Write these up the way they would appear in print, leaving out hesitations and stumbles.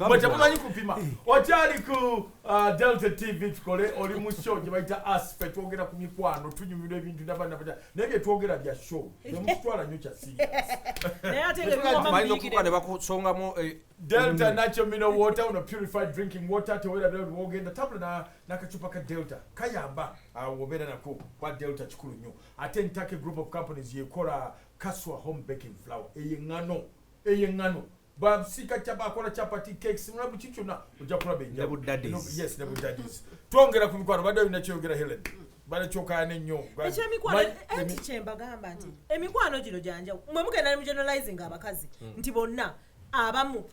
Batamanyi kupima. Okyali ku Delta TV tukole oli mu show gye bayita Aspect twogera ku mikwano tunyumira ebintu n'abana naye twogera bya show. Nemutwala nnyo kya serious. Naye ate ng'ebikwano ne bakusongamu Delta natural mineral water on a purified drinking water tewera byo wogenda tabula n'akacupa ka Delta kayamba wobera nako kwa Delta kikulu nnyo. Ate Ntake group of companies yekola Kaswa home baking flour eyengano basika chapa akola chapati cakes mulabu chichuna ojja kulaba enja yes nebu daddies twongera ku mikwano badde binakyogera Helen bale kyokane nnyo ekyemikwano kyembagamba nti emikwano gino janja mwe mugenda mu generalizing abakazi nti bonna abamu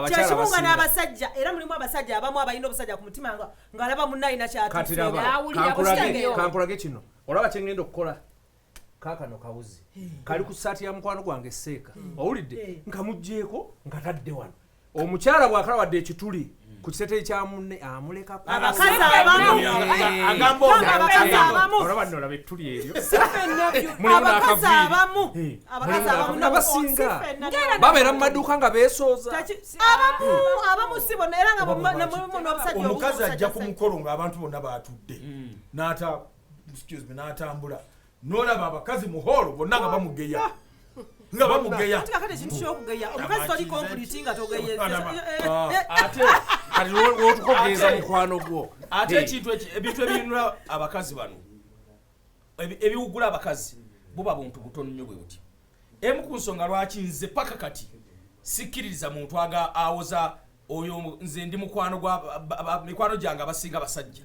kyekibunga n'abasajja era mulimu abasajja abamu abalina obusajja ku mutima ng'alaba munnaayina kankulage kino olaba kyengenda okukola kakano kawuzi kali ku saati ya mukwano gwange seeka owulidde nkamugjeeko nkatadde wano omukyala bw'akalawadde ekituli ku kisete kya munne amuleka abakazi olaba ettuli eryo abasinga babeera mu maduuka nga beesooza abamu si bonna era nga omukazi ajja ku mukolo ng'abantu bonna baatudde n'atambula n'olaba abakazi mu holo bonna nga bamugeya kakati ekintu kyokugeya omukazi toli complete nga togeyeza ate kati lwotukogeeza mukwano gwo ate ekintu ebintu ebinunula abakazi bano ebiwugula abakazi buba buntu butono nnyo bwe buti emu ku nsonga lwaki nze paka kati sikkiririza muntu awoza oyo nze ndi mikwano gyange abasinga basajja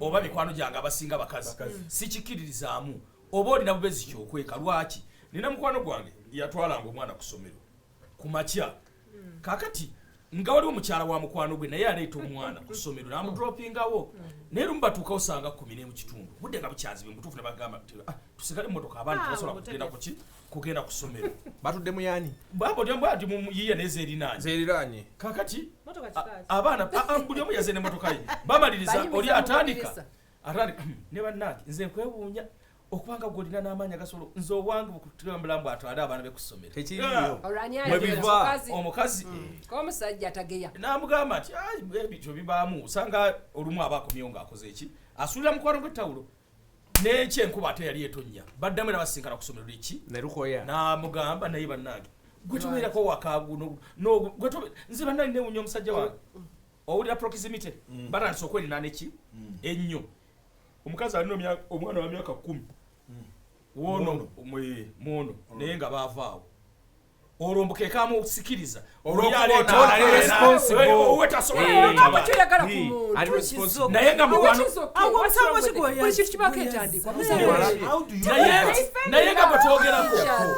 oba mikwano gyange abasinga bakazi sikikkiririzaamu oba olina bubezi kyokweka lwaki nina mukwano gwange yatwalanga omwana ku ssomero ku makya kakati nga waliwo mukyala wa mukwano gwe naye aleeta omwana ku ssomero n'amudropingawo naye lumu batuukawo sanga 10 mu kitundu budde nga bukyazibe mutuufu ne bagamba tusigale emmotoka abaana tebasobola kugenda kugenda ku ssomero batudde muyani bwati yiye nezeerinaanye kakati abaana buli omu yaze n'emmotoka ye bamaliriza oli atandika ne bannange nze nkwewuunya okubanga golina n'amaanyi agasobola nze owange bukutambula mbu atwale abaana be ku ssomero omukazi omusajja tageya n'amugamba nti ebyo bibaamu osanga olumu aba akomyewo ng'akoze eki asuulira mukwano gw'ettawulo n'ekyenkuba ate yali etonnya baddamu era basinkana ku ssomero liki n'amugamba naye bannange gwe tubeerako wakagu nze bannange neewunya omusajja wange owulira proximity batandisa okwerinana eki ennyo omukazi alina omwana wa myaka 10 wono muono naye nga baavaawo olwo mbukeekamusikiriza naye nga naye nga bwetwogerako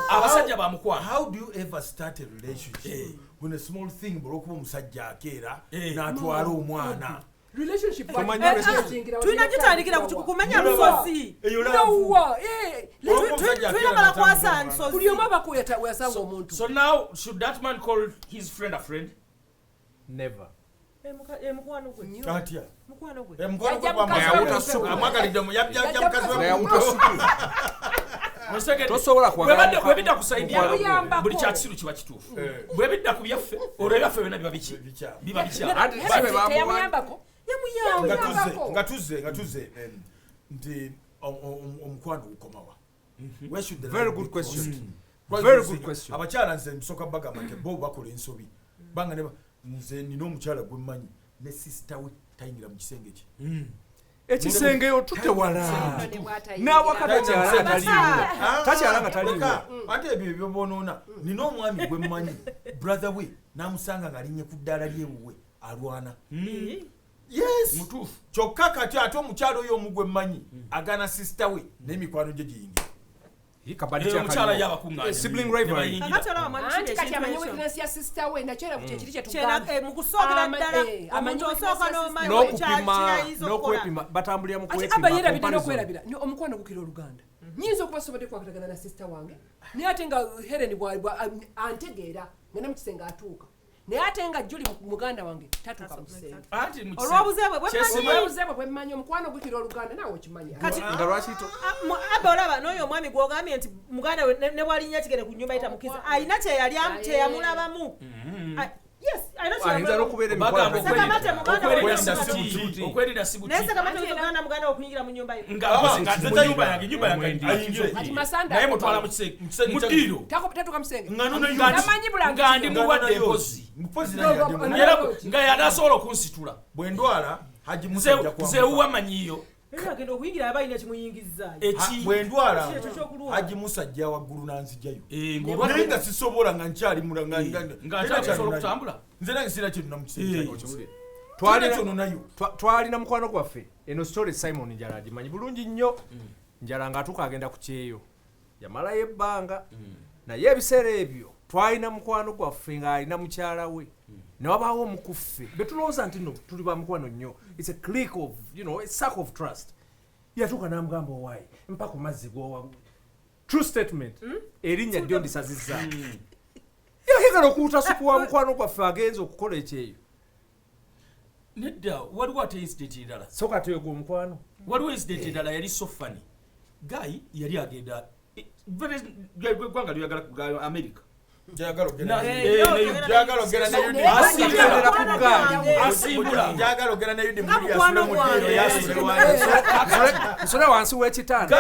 abasajja bamukwano how do you ever start a relationship when a small thing bulwokuba omusajja akeera n'atwala omwana tulina gitandikira kumenya lusozi tulina bala kwasa nsozi buli omu abakuyasanga omuntu so now should that man call his friend a friend never mukwano gwe atya mukwano gwe tosobola bwebidda kusaidia buli kyakisiru kiba kituufu bwebidda ku byaffe olwo ebyaffe byonna biba bikyateyamuyambako nga tuze nti omukwano gukomawa very good question abakyala nze nsooka bagamba nti bo bakola ensobi banga nze nina omukyala gwe mmanyi ne sisita we tayingira mu kisenge kye ekisengeyo tutewala n'awakatakyala nga taliwo ate ebyo byobonoona nina omwami gwe mmanyi brother we n'amusanga ng'alinnye ku ddaala lyewuwe alwana yes mutuufu kyokka kati ate omukyala oyo omugwe mmanyi agana sisita we n'emikwano gye giyingira omukyala yabakuŋŋaanya sibling rivalry anti kati amanyi weakness ya sister we nakyo era kye kiri kye tugamba mu kusoogera ddala omuntu osooka n'okwepima batambulira mu kwepima aba yerabira n'okwerabira omukwano gukira oluganda nyinza okuba sobodde kwakatagana na sister wange naye ate nga Helen antegeera ngenda mu kisenge atuuka naye ate nga Juli muganda wange tatuuka mu kisenge olw'obuzeebwe bwemmanyi omukwano gukira oluganda naawe okimanyi nga lwakito abba olaba n'oyo omwami gw'ogambye nti muganda we ne bwalinnya kigere ku nnyumba etamukiza alina kyeyamulabamu yes ayinza n'okubeera bagamba Sakamate okwerinda si naye buti Sakamate muganda muganda okuyingira mu nyumba ye nga nyumba yange ayingira Ati Masanda naye mutwala mu kiseera tatuka musenge Namanyi ngandi mulwadde mpozi era nga yanasobola okunsitula bwendwala Haji Musajja kwa nzewuwa manyiyo era agenda okuyingira abayina kimuyingizaayo bwendwala Ekyo ky'okulwala. Haji Musajja waggulu nanzijayo naye ng'olwadde nga sisobola nga nkyali ng'akyasobola okutambula nze nange sira kintu namukiseera twalina mukwano gwaffe eno story Simon Njala agimanyi bulungi nnyo Njala ng'atuuka agenda ku kyeyo yamalayo ebbanga naye ebiseera ebyo twalina mukwano gwaffe ng'alina mukyala we ne wabaawo omukuffe betulowooza nti no tuli ba mukwano nnyo it's a click of a circle of trust yatuuka n'amugamba owaayi mpa ku mazzi gowa true statement erinnya ddyo ndisazizza yakegala okuwuta supu wa mukwano gwaffe agenza okukola ekyeyo nedda waliwo ate incident endala soka twego omukwano waliwo incident endala yali sofani guy yali agenda gwanga lyagala kugayo America nsole wansi w'ekitanda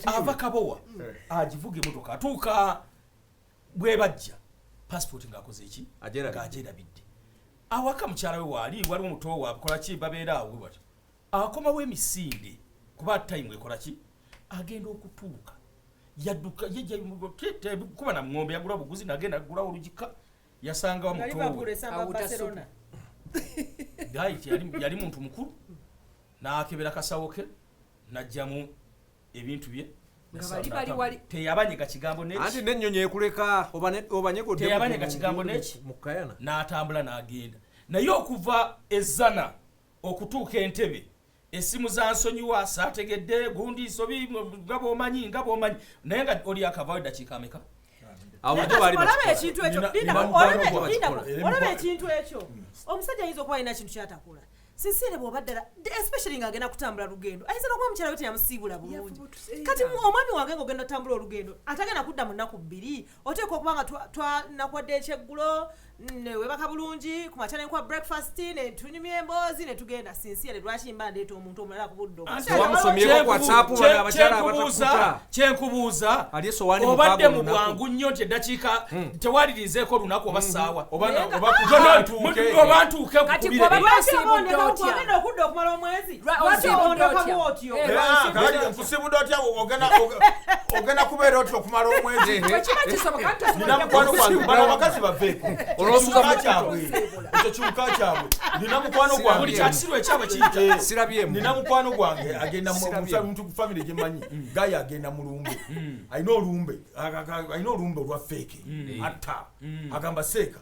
ava Kabowa agivuga emotoka atuuka bwe bajja passport ng'akoze eki ng'agyerabidde awaka mukyala we waliwo muto wakola ki babeera awo bwatyo akomawo emisinde kuba time ekola ki agenda okutuuka yadduka kuba na ng'ombe yagula buguzi nagenda agula olugika yasangawo mutowe yali muntu mukulu n'akebera kasawo ke n'ajjamu ebintu bye teyabanyega kigambo anti n'ennyonyi ekuleka teyabanyega kigambo neki n'atambula n'agenda naye okuva ezzana okutuuka Entebbe esimu za nsonyiwa saategedde gundi nsobi nga bw'omanyi naye nga oli akavaayo eddakiika ameka olaba ekintu ekyo omusajja ayinza okuba alina kintu kyatakola sinsiire bw'obaddala especially ng'agenda kutambula lugendo ayinza n'okuba mukyala we teyamusiibula bulungi kati omwami wange ng'ogenda otambula olugendo atagenda kudda mu nnaku 2 oteeka okuba nga twanakuwadde ekyeggulo webaka bulungi ku makya nenkuwa breakfast ne tunyumya emboozi ne tugenda sinsiire lwaki mba ndeeta omuntu omulala ku budde kyenkubuuza obadde mu bwangu nnyo nti eddakiika tewalirizeeko olunaku oba ssaawa oba ntuuke okudda okumala omwezi nkusibudde otya ogenda kubeera otya okumala omwezi nina mukwano gwange bano abakazi baveeko ekyo kiwuka kyabwe nina mukwano gwange nina mukwano gwange agenda muntu ku famire gyemanyi gaye agenda mu lumbe alina olumbe olwa feeke atta agamba seeka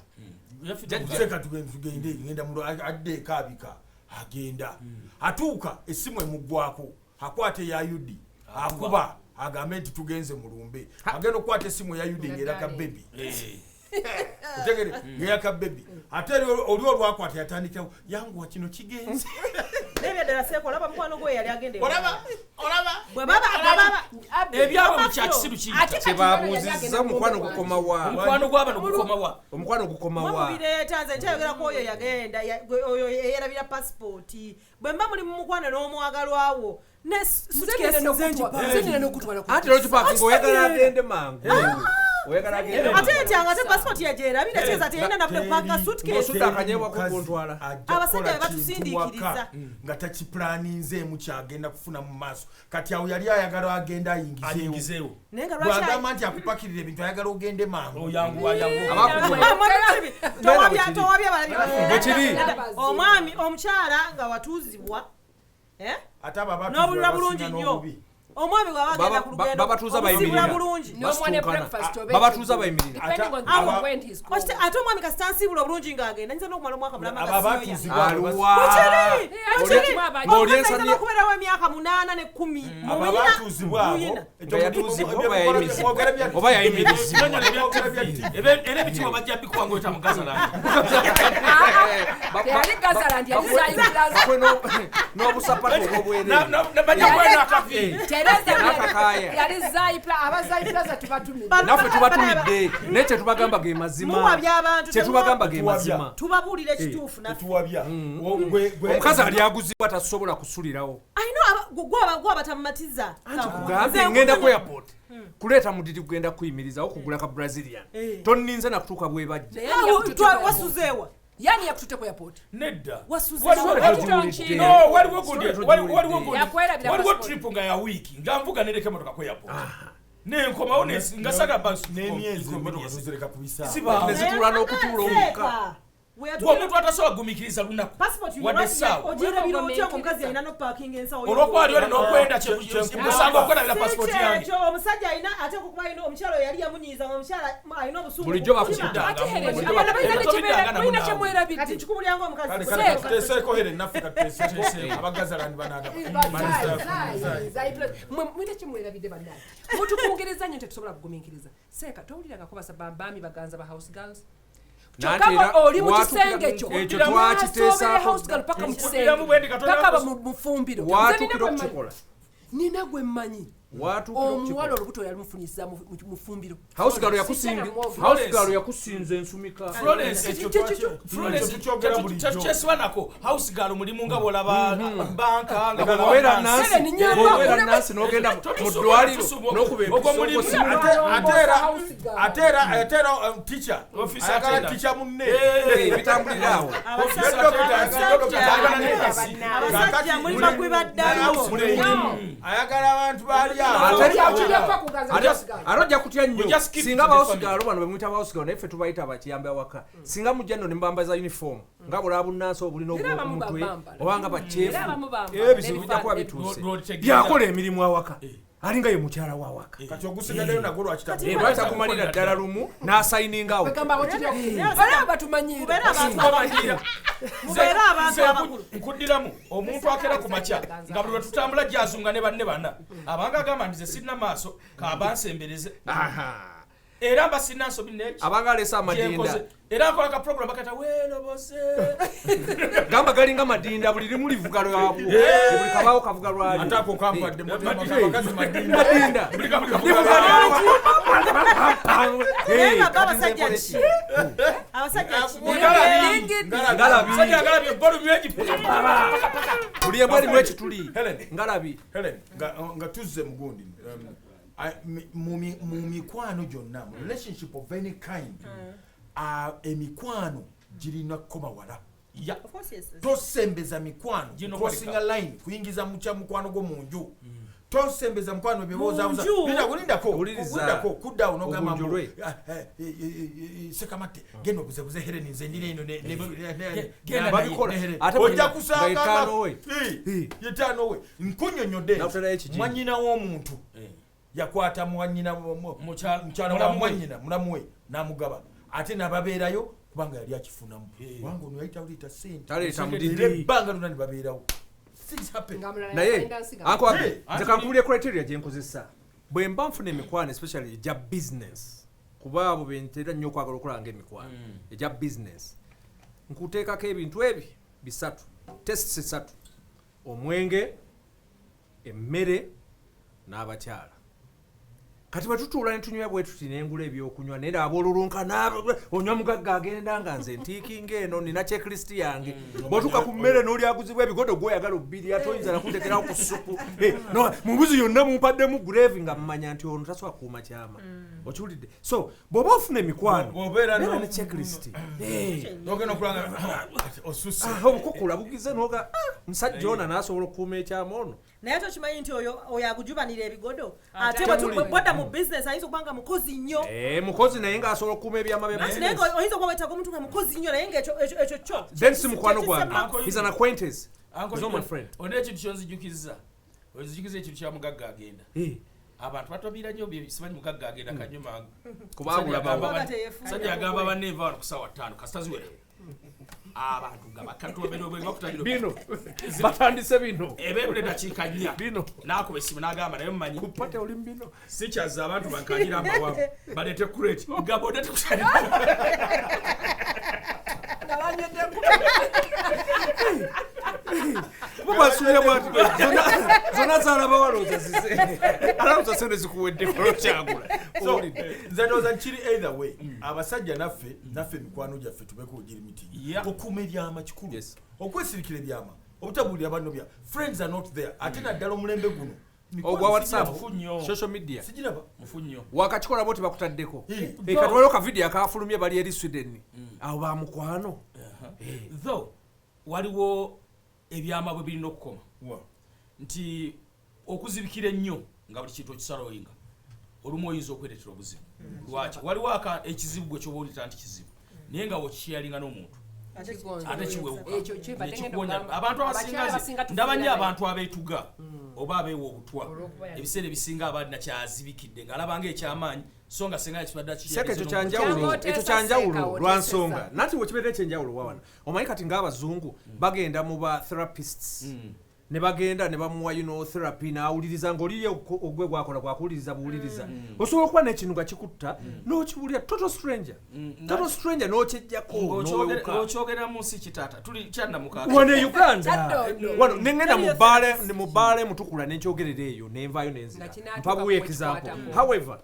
tugende ngenda addeeko abika agenda atuuka essimu emuggwako akwata eya yudi akuba agambe nti tugenze mu lumbe agenda okukwata essimu eya yudi ng'eraka bebi utegere ngeyaka bebi ate oli olwakwata yatandikawo yanguwa kino kigenze nebyadala seeko olaba mukwano gwe yali agende olaba ebyabo mu kyakisiru kyebabuuzizza omukwano gukoma wa mubireetanze nkyayogera ku oyo yagenda oyo eyerabira pasipooti bwe mba muli mu mukwano n'omwagalwawo anti lwekipaka ng'oyagala agende mangu ate etyanga ate passport yagyerabira kyeza teyina nakule kupanga suitcase abasajja be batusindiikiriza nga takipulaninzeemu kyagenda kufuna mu maaso kati awo yali ayagala agenda ayingizeewo bwagamba nti akupakirira ebintu ayagala ogende mangu towabya balabi omwami omukyala nga watuuzibwa n'obulula bulungi nnyo omwami gwabagenda ku lugendo babatuuza bulungi bayimirira ate omwami kasitansibula obulungi ng'agenda nyinza n'okumala omwaka mulamakubeerawo emyaka 8 ne 10 oba yayimirizibwa era ebitima bajja bikuwangweta mu n'obusapatu obwobwereere Nakakaya. yali Zaipla abazaipla tubatumide Naffe tubatumidde naye kyetubagamba ge mazima. Muwabya abantu. Kyetubagamba ge mazima. Tubabuulira ekituufu naffe. Tuwabya. Omukazi ali aguzibwa tasobola kusulirawo. Gwe abatamumatiza. Anti kugambye ngenda ku airport. Kuleeta mudidi kugenda kuyimirizawo kugula ka Brazilian. Tonninze nakutuuka bwe bajja. Wasuzeewa. yani yakutute ku airport nedda waliwo trip nga ya wiiki nga nvuga nereka emotoka ku airport nenkomawo nga saga n'emyezi zireka kubisa nezitula n'okutuula omukka omuntu atasobola kugumikiriza lunaku wadde essaawa olwokwali oli n'okwenda musanga okwenabira pasipoti yange omusajja alina ate okuba alina omukyalo yali yamunyiiza omukyala alina obusungu bulijjo bakuddaalina kyemwerabidde kati nkikubulyanga omukazi tuteeseeko here naffe katuteese abagazalandi mwine kyemwerabidde bannaye mutukungereza nnyo tetusobola kugumikiriza seeka towulirangako basabambaami baganza ba house girls kyokka oli mu kisenge ekyo paka mu kisenge paka mufumbiro nina gwe mmanyi omuwala olubuto yali mufunyisiza mufumbiro hausgalo yakusinza ensumika tetukyesibanako hausgalo mulimu nga bolaba banka ngaobeera nansi nogenda mu ddwaliro ate era tica ayagala tica munne bitambuliraawo abasajja mulimu gwibaddayo ayagala abantu bali ate ojja kutya nnyo singa bawusigalo bano bemuyita bawusigalo naye ffe tubayita bakiyambe awaka singa mujja nno nembambaza uniform nga bulaba bunnansi obulina obumutwe obanga bakyefu ebizibu bijja kuba bituuse byakola emirimu awaka alinga ye mukyala wawaka kati ogusigaddeyo nagwo lwakitabu lwaki takumalira ddala lumu n'asayiningawo nkuddiramu omuntu akera ku makya nga buli lwe tutambula gyazunga ne banne bana abanga agamba nti ze sirina maaso kabansembereze era mba sirina nsobi neki abanga alesa amadinda era akola ka program bakata welobose gamba galinga madinda buli limu livuga lwabwo buli kabaawo kavuga lwali atako kampadde mutakazi madinda buli embwa limu ekituli ngalabi nga tuzze mugundi mu mikwano gyonna mu relationship of any kind emikwano girina kukoma wala tosembeza mikwano crossing a line kuyingiza mukya mukwano gwo mu nju tosembeza mukwano byebuuzabuzalindako kuddawo nogamba sekamate genda obuzebuze hereni nze ndina eno ojja kusanga yetaano we nkunyonyodde mwanyina w'omuntu yakwata mukyala wa mwanyina mulamu we n'amugaba ate nababeerayo kubanga yali akifunamu wange ono yayita ulita senteebbanga lona nibabeerawo naye nze kankuulye criteria gyenkozesa bwe mba nfuna emikwano especially egya business kuba abo bentera nnyo okwagala okulanga emikwano egya business nkuteekako ebintu ebi bisatu tests 3 omwenge emmere n'abakyala kati bwetutuula netunywa bwe tuti nengula ebyokunywa naye abolulunkana onywa mugagga agenda nga nze ntiikinga eno nina checklist yange bwotuuka ku mmere n'olyaguzibwa ebigodo gw'oyagala obbiri ate oyinza nakuntekerawo ku supu mubuzi yonna mumpaddemu grave nga mmanya nti ono tasobola kukuuma kyama okiwulidde so bw'oba ofuna emikwano beera ne checklist obukukula bugize noga musajja ona n'asobola okukuuma ekyama ono naye tokimanyi nti oyo agujubanira ebigodo ate bwodda mu business ayinza okubanga mukozi nnyo mukozi naye ng'asobola okukuuma ebyama naye oyinza okuba wetaga omuntu nga mukozi nnyo naye ngaekyo kyo then si mukwano gwange is an acquaintance not my friend onera ekintu kyonzijukiriza onzijukiza ekintu kya mugagga agenda abantu batwabira nnyo simanyi mugagga agenda kanyomangu sajja yagamba banneeva wano ku ssaawa 5 kasitaziwere abantu nga bino batandise bino ebebule dakiika 4 bino n'akuba essimu n'agamba naye mumanyi kupate oli bino sikyazza abantu bankanjira amawamu baleete kureti nga bode tekusalira bubasuubira bwati zona zalaba walooza zize alawuza sente zikuweddeko lokyagula So, nze ndowooza kiri either way abasajja naffe mikwano gyaffe tubeko ojiri meeting Yeah. okuuma ebyama kikulu Yes. okwesirikira ebyama obutabuulira banno bya friends are not there ate naddala omulembe guno ogwa whatsapp Mufu nnyo. social media sigiraba mufu nnyo wakakikola boti bakutaddeko Hey. katwaliwo kavidiyo akafulumye bali eri Sweden abo bamukwano though waliwo ebyama bwe birina okukoma Wa. nti okuzibikira ennyo nga buli kintu okisaloyinga olumu oyinza okweretera obuzibu lwaki waliwo ekizibu gwe kyobaolita nti kizibu naye nga wokishiyalinga n'omuntu ate kiwewuka nekikuwonya abantu abasinga ndaba nnyo abantu abeetuga oba abeewa obutwa ebiseera ebisinga abanakyazibikidde ng'alabanga ekyamaanyi so nga senga ekibadde seka ekyo kyanjawulo lwa nsonga nati wekibeera ekyenjawulo wawana omanyi kati ng'abazungu bagenda mu ba therapists ne bagenda ne bamuwa therapy n'awuliriza ng'oliye ogwe gwakola gwakuwuliriza buwuliriza osobola okuba n'ekintu nga kikutta n'okiwulira total stranger n'okyejjako n'owewuka ng'okyogera mu nsi kitaata tuli kyannamukaaga wano e Uganda wano nengenda mu bbaala emutukula nenkyogerera eyo nenvaayo nenzira mpabuwa example however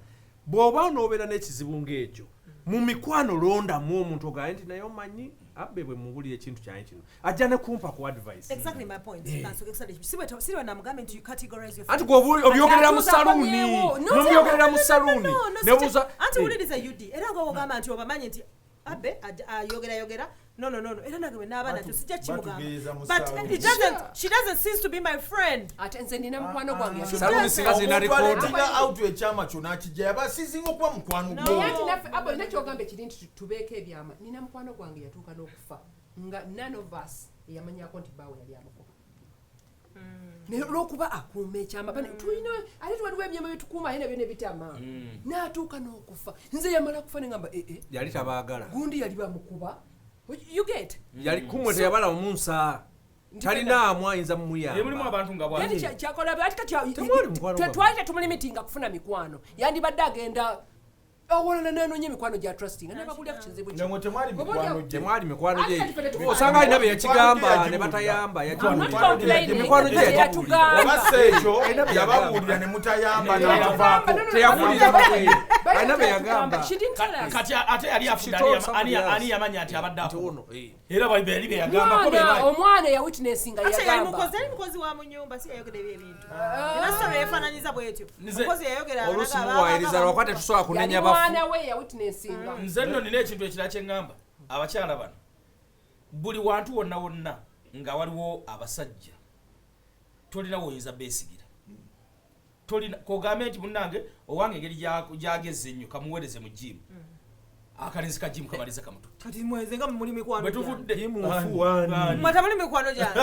bw'oba n'obeera n'ekizibu ng'ekyo mu mikwano londamu omuntu ogaye nti naye omanyi abbe bwe mubulira ekintu kyange kino ajja ne kumpa ku advice Exactly my point. Siwe namugambe nti you categorize your anti obyogerera mu saluuni nomubyogerera mu saluuni nebuuza anti wuliriza UD era nga wogamba nti obamanyi nti abbe ayogera no era nagwe n'abaana tusijja kimugamba but she doesn't cease to be my friend. ate nze nina mukwano gwange saluuni singa zina record out ekyama kyo n'akijja yaba sizinga okuba mukwano gwo naye ati naffe abo nekyogamba ekiri nti tubeeko ebyama nina mukwano gwange yatuuka n'okufa nga none of us eyamanyako nti baawe yali amukuba naye olwokuba akuuma ekyama tulina ate tuwaliwo ebyama byetukuuma aye nabyo nebitama n'atuuka n'okufa nze yamala kufa neŋamba yali tabaagala gundi yali bamukuba you get yali kumwe teyabala omunsa talinaamu ayinza mulimu mumuyamba abantu nga yani bwati kyakola ati Temwali mukwano gwange. twali tetumulimitinga kufuna mikwano yandibadde agenda awolana nanoonya emikwano gya trusting nebagulya ku kizibu nemwe temwali mikwano gye temwali mikwano gye Ate kati osanga alina bye yakigamba Mikwano gye ne batayamba I'm not Mikwano complaining. Mikwano gye Nze yatugamba. oba ekyo Alina bye yababuulira ne mutayamba Ne n'avaako teyafulira babwe alina bye yagamba She didn't tell us. kati ate yali afudde She told somebody else. ani yamanya nti abadde nti ako ono era bali bye yagambako omwana eyawitnessinga Ate yali yagamba mukozi wa mu nnyumba si yayogera ebintu era solo yefaananyiza bwetyo Nze- mukozi yayogera oluusi muwayiriza lwakuba tetusobola yali kunenya bafu mwana we yawitnessinga nze nno nina ekintu ekira kyeŋŋamba abakyala bano buli wantu wonna wonna nga waliwo abasajja tolina woyinza beesigira tolina kogambe nti munnange owange engeri gyagezza ennyo kamuweereze mu jimu akalenzi ka jimu kamalize kamutu kati mweze nga muli mikwano bwe gyange. tuvudde Mwe temuli mikwano gyange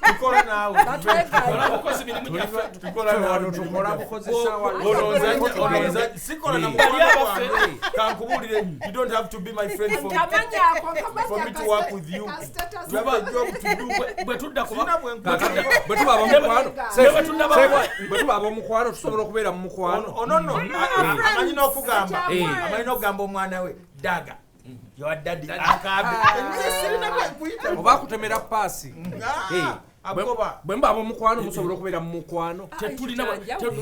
tukola naawe abakozi mirimu gyaffe tukola naawe tukola bukozesa olowooza sikola na Yali mukwano abaffe. gwange kankubuulire you don't have to be my friend for me to work with you tulaba job to do bwe tudda kuba sina kakati bwe bwe tuba abamukwano bwe tudda bwe tuba ab'omukwano tusobola okubeera mu mukwano onono amanyi n'okugamba Eh. amanyi n'okugamba omwana we daga yowaddadi akabe sirina kwekuyita oba akutemera paasi agoba bwe mba ab'omukwano musobola okubeera mu mukwano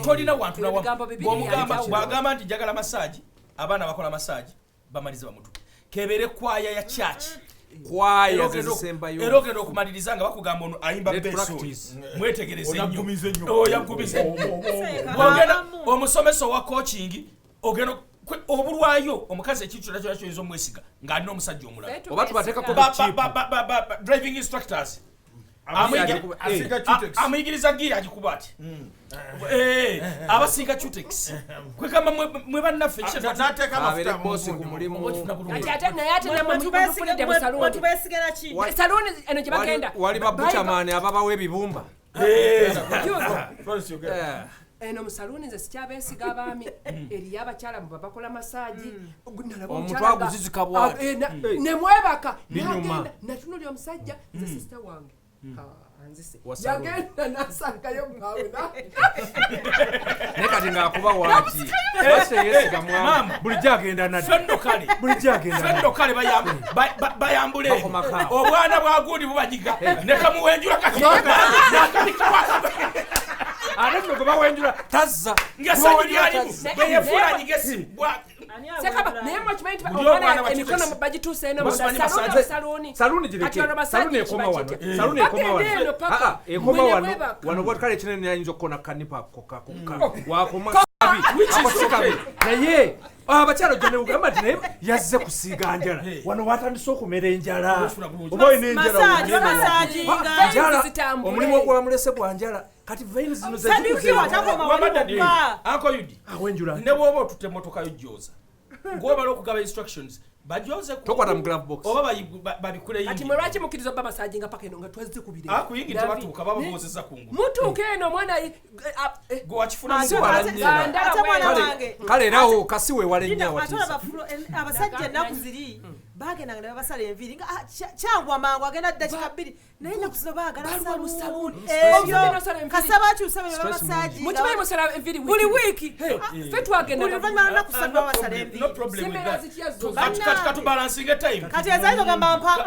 tolina wantu na Ebigambo bibiri bwomugamba byakyo. bwagamba nti njagala masaagi abaana bakola masaagi bamalize bamutu kebeere kwaya ya church kwaya zezisembayo era ogenda okumaliriza nga bakugamba ono ayimba Let besooli practice. mwetegereze Oyagumize nnyo. oyagumize bwogenda omusomesa owa coaching ogenda obulwayo omukazi ekintu kyonna kyonna kyoyinza omwesiga ng'alina omusajja omulala oba tubateekako driving instructors Asinga Tutex. amuyigiriza giya agikuba ati abasinga cutex kwegamba mwe bannaffe n'ateeka abeere amafuta bosi ku mulimu naye ate namufulidde mu saluuni mwetubesigala ki saluuni eno gye bagenda wali babucamaani ababawo ebibumba eno mu saluuni nze sikyabeesiga abaami eriyo abakyala muba bakola masaagi Omuntu aguzizika bw'ati. nemwebaka Binyuma. natunulya omusajja nze sisita wange anzise Wa saluuni. yagenda nasangayo mwawe naye kati ng'akuba waaki base yeesiga mwami bulijjo agenda nadde fenno kale bulijjo agenda nadde fenno kale bayambule Bakomaka. obwana bwagundi bubanyiga nekamuwenjula kati ate nno gwe bawenjula tazza ngasajuli alimu bweyefuula nyigesi sekaba naye mwakimanyi nti Buli omwana omwana emikono bakituuse. bagituuse eno Basimanyi musaluni masaje. saluni saluni gireke Kati wano masaji saluni ekoma wano kibakite. saluni ekoma Bagende eno wano paka. ekoma Mwene wano bwebaka. wano bwakale ekinene ayinza okukona kanipa kokka wakoma Which is okay. naye abakyalo gye neugamba nti naye yazze kusiiga njala wano watandise okumera enjala Obufuna bulungi. oba olina enjala Massage, ogenda massaging. wa- njala Veins zitambule. omulimu ogwamulese gwa njala kati veins zino Sadukiwa takoma wali bokka. Uncle Yudi awenjula ne bwoba otute emmotoka yojooza ng'obala okugaba instructions bajooze tokwata mu glove box oba babikule kati yingi mwe lwaki mukkiriza obba masajinga paka eno nga twazikubire akuyingi tebatuuka baba boozeza kungulu mutuuka eno omwana gwe wakifuna Ate- mukwala ate- nnyo. ate mwana wange. kale erawo kasi weewale nnyo Ate awatiisa abasajja ennaku ziri bagendanga ne babasala enviiri nga kyangwa mangu agenda dakika 2 naye ennaku zino baagala Balwa mu saluni. saluni. Ebyo Omusajja n'osala enviiri. kasa bakyusa bye Stress bamasaaji mukimanyi musala enviri buli wiiki fe twagenda buli luvannyuma lw'ennaku Ah, ssatu no babasala problem, enviiri no problem with Semera that. zitya zo. Kati- kati katubalansinge time kati ezaali ogamba mpa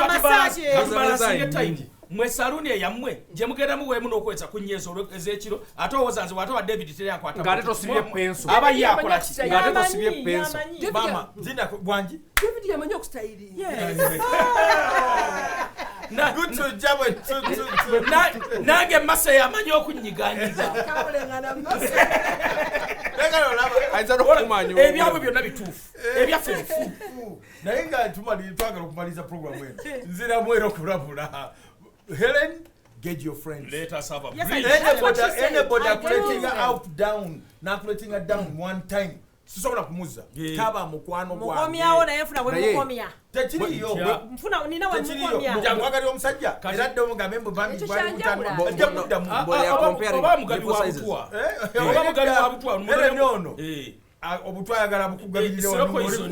massage katubalansinge time mwe saluni eyammwe gye mugendamu weemu n'okweza ku nyeeso ez'ekiro ate owooza nze wate wa david teryakwata ng'ate tosibye penso aba ye akola ki Ng'ate ng'ate Yamanyi, tosibye penso yamanyi. mama zina bwangi david yamanyi okusitayiri gutujja bwe nange masa yamanyi okunnyiganyiza ayinza n'okukumanya ebyabwe byonna bituufu ebyaffe bifu naye nga twagala okumaliza programu eno nziramu era okulabula Helen get your friends Let us have a Yes, break. I did. What she said. anybody I do. aculating her out down n'aculating her down one time sisobola kumuzza Yeah. taba mukwano mukomyawo naye nfuna bwe Naye- mukomya tekiriyo Bwe- nfuna nina we tekiriyo mukomya mwagalira omusajja era dde omugambe mbu bambi Ekyo bali kyanjawula. mutano ajja kuddamu Ah, Mbola ya ah, comparing oba mugabi nipple wa sizes. butwa Eh, oba mugabi wa butwa Helen ono Eh. obutwayagala bukugabirira Siro poison.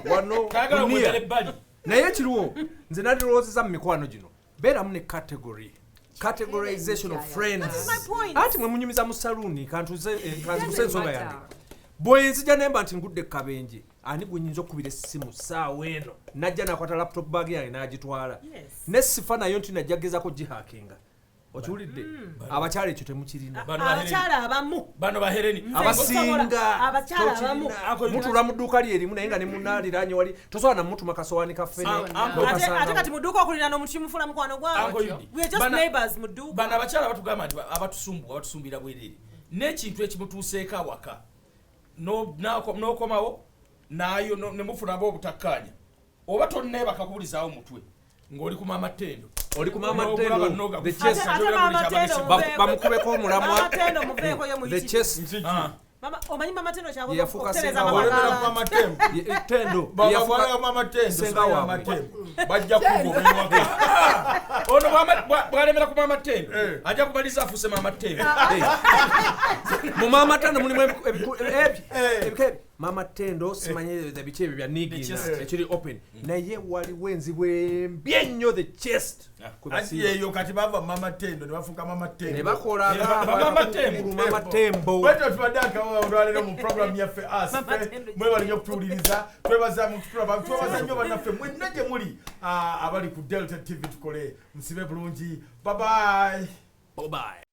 wano kayagala dunia. omwegala ebbali naye ekiriwo nze nadirowoozeza mu mikwano gino beeramu ne categorization of friends my point. anti mwe munyumiza mu saluuni kantuze ensonga yange bwe nzija nemba nti ngudde kabenje ani gwe nyinza okukubira essimu saawa eno najja nakwata laptop bag yange n'agitwala Yes. ne sifa nayo nti najja gezako gihakinga okiwulidde abakyala ekyo temukirina Bano ba Helen. abakyala abamu bano ba Helen. abasinga abakyala abamu mutula mu dduuka lyerimu naye nga ne munaaliranye wali tosobola namutuma kasowaani kaffene ate kati mu dduuka okulira n'omuntu kimufuna mukwano Uncle gwawe Yudi. we are just Bana- neighbors mu dduuka bano abakyala batugamba nti abatusumbira bwereere n'ekintu ekimutuuseeko awaka n'okomawo nayo nemufunabo obutakkaanya oba tonneebaka kuwulizaawo mutwe ng'oli ku maama ttendo oli ku maama N'ogulaba ttendo n'ogafu. the chest ate maama tendo bamukubeko omulamwa mamatendo muveeko ye the muyitire chest omanyi mamatendo kyabwe Yafuuka okutereza senga olebera amawala kumamatemu tendo babawala mamatendo Senga waabwe. amatemu bajja kugobeewaka ono bwalemera ku maama ttendo ajja kumaliza afuuse maama ttendo mu maama ttendo mulimu ebika maama ttendo simanye biki ebyo bya nigina ekiri open naye waliwo enzibu embi ennyo the chest anti eyo kati bava mamatendo ne bafuuka ne mamatendo bakola Maama Tembo. maama tembo bwetyo tubadde akawa olwaleero mu programu yaffe mwebale nnyo okutuwuliriza twebaza nnyo bannaffe mwenna gye muli abali ku delta tv tukole musibe bulungi babayi bye